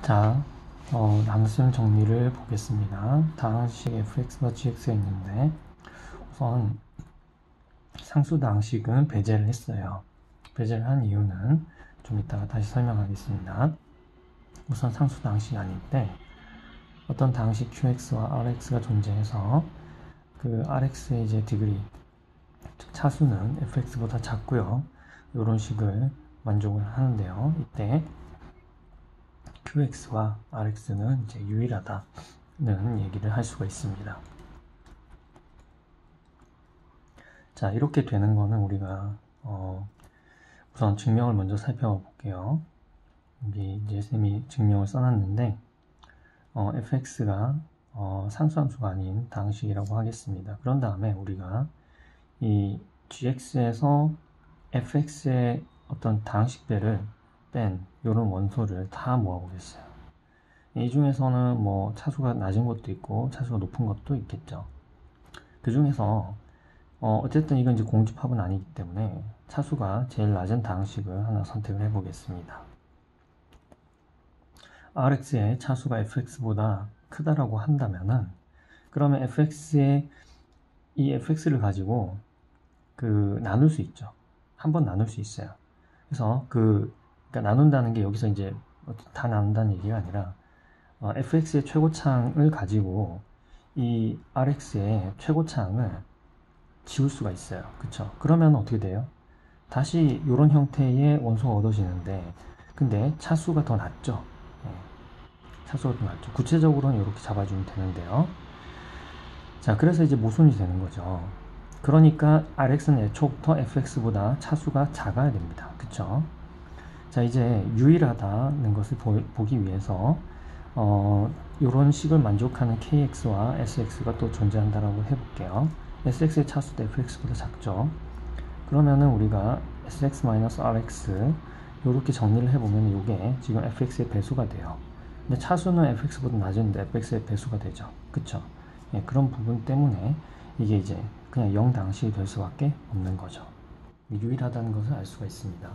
자, 람수 정리를 보겠습니다. 다항식 fx와 gx가 있는데 우선 상수 다항식은 배제를 했어요. 배제를 한 이유는 좀 이따가 다시 설명하겠습니다. 우선 상수 다항식이 아닐 때 어떤 다항식 qx와 rx가 존재해서 그 rx의 이제 디그리, 즉 차수는 fx보다 작고요. 이런 식을 만족을 하는데요. 이때 qx와 rx는 이제 유일하다는 얘기를 할 수가 있습니다. 자, 이렇게 되는 거는 우리가 우선 증명을 먼저 살펴볼게요. 여기 이제 쌤이 증명을 써놨는데 fx가 상수함수가 아닌 다항식이라고 하겠습니다. 그런 다음에 우리가 이 gx에서 fx의 어떤 다항식배를 뺀 이런 원소를 다 모아보겠어요. 이 중에서는 뭐 차수가 낮은 것도 있고 차수가 높은 것도 있겠죠. 그 중에서 어쨌든 이건 이제 공집합은 아니기 때문에 차수가 제일 낮은 다항식을 하나 선택을 해보겠습니다. rx의 차수가 fx보다 크다라고 한다면은 그러면 fx의 이 fx를 가지고 나눌 수 있죠. 한번 나눌 수 있어요. 그래서 그러니까 나눈다는 게 여기서 이제 다 나눈다는 얘기가 아니라 fx의 최고차항을 가지고 이 rx의 최고차항을 지울 수가 있어요. 그쵸? 그러면 어떻게 돼요? 다시 이런 형태의 원소가 얻어지는데 근데 차수가 더 낮죠? 차수가 더 낮죠. 구체적으로는 이렇게 잡아주면 되는데요. 자, 그래서 이제 모순이 되는 거죠. 그러니까 rx는 애초부터 fx보다 차수가 작아야 됩니다. 그쵸? 자, 이제 유일하다는 것을 보기 위해서 이런 식을 만족하는 kx와 sx가 또 존재한다라고 해볼게요. sx의 차수도 fx보다 작죠. 그러면은 우리가 sx-rx 이렇게 정리를 해보면 이게 지금 fx의 배수가 돼요. 근데 차수는 fx보다 낮은데 fx의 배수가 되죠. 그쵸? 예, 그런 부분 때문에 이게 이제 그냥 0 다항식이 될 수밖에 없는 거죠. 유일하다는 것을 알 수가 있습니다.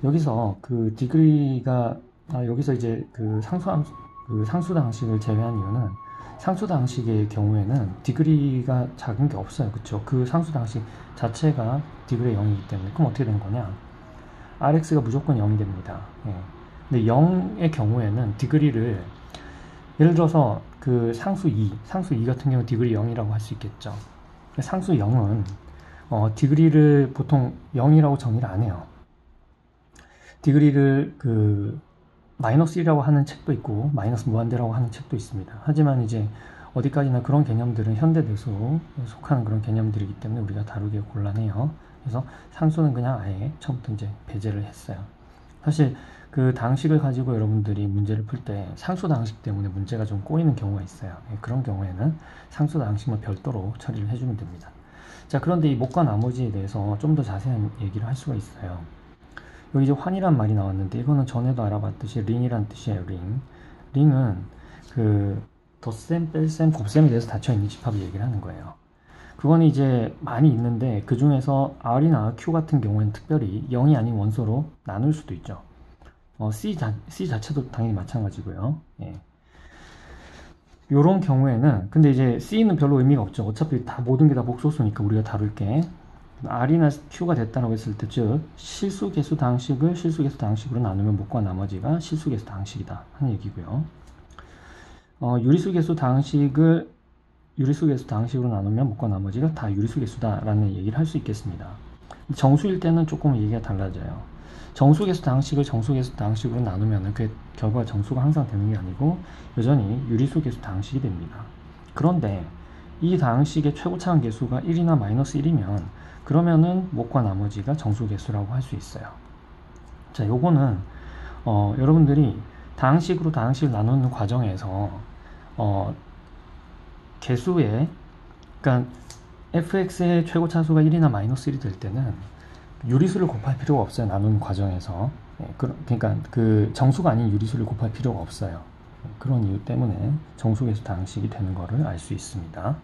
여기서 그 디그리가 여기서 이제 그 상수 다항식을 제외한 이유는 상수 다항식의 경우에는 디그리가 작은 게 없어요. 그쵸? 그 상수 다항식 자체가 디그리 0이기 때문에 그럼 어떻게 된 거냐? rx가 무조건 0이 됩니다. 예. 근데 0의 경우에는 디그리를 예를 들어서 그 상수 2 같은 경우 디그리 0이라고 할 수 있겠죠. 상수 0은 디그리를 보통 0이라고 정의를 안 해요. 디그리를 마이너스 1이라고 하는 책도 있고 마이너스 무한대라고 하는 책도 있습니다. 하지만 이제 어디까지나 그런 개념들은 현대대수에 속하는 그런 개념들이기 때문에 우리가 다루기가 곤란해요. 그래서 상수는 그냥 아예 처음부터 이제 배제를 했어요. 사실 그 다항식을 가지고 여러분들이 문제를 풀 때 상수 다항식 때문에 문제가 좀 꼬이는 경우가 있어요. 그런 경우에는 상수 다항식만 별도로 처리를 해주면 됩니다. 자, 그런데 이 못과 나머지에 대해서 좀 더 자세한 얘기를 할 수가 있어요. 여기 이제 환이란 말이 나왔는데 이거는 전에도 알아봤듯이 링이란 뜻이에요. 링은 덧셈, 뺄셈, 곱셈에 대해서 닫혀있는 집합을 얘기를 하는 거예요. 그거는 이제 많이 있는데 그 중에서 R이나 Q 같은 경우에는 특별히 0이 아닌 원소로 나눌 수도 있죠. C 자체도 당연히 마찬가지고요. 예. 요런 경우에는 근데 이제 C는 별로 의미가 없죠. 어차피 모든 게 다 복소수니까 우리가 다룰 게 R이나 Q가 됐다고 했을 때 즉 실수계수 다항식을 실수계수 다항식으로 나누면 못과 나머지가 실수계수 다항식이다 하는 얘기고요. 유리수계수 다항식을 유리수계수 다항식으로 나누면 못과 나머지가 다 유리수계수다 라는 얘기를 할 수 있겠습니다. 정수일 때는 조금 얘기가 달라져요. 정수계수 다항식을 정수계수 다항식으로 나누면 그 결과가 정수가 항상 되는 게 아니고 여전히 유리수계수 다항식이 됩니다. 그런데 이 다항식의 최고차항 계수가 1이나 마이너스 1이면 그러면은 못과 나머지가 정수계수라고 할 수 있어요. 자, 요거는 여러분들이 다항식으로 다항식을 나누는 과정에서 계수에 그러니까 fx의 최고차수가 1이나 마이너스 1이 될 때는 유리수를 곱할 필요가 없어요. 나누는 과정에서. 그러니까 그 정수가 아닌 유리수를 곱할 필요가 없어요. 그런 이유 때문에 정수계수 다항식이 되는 것을 알 수 있습니다.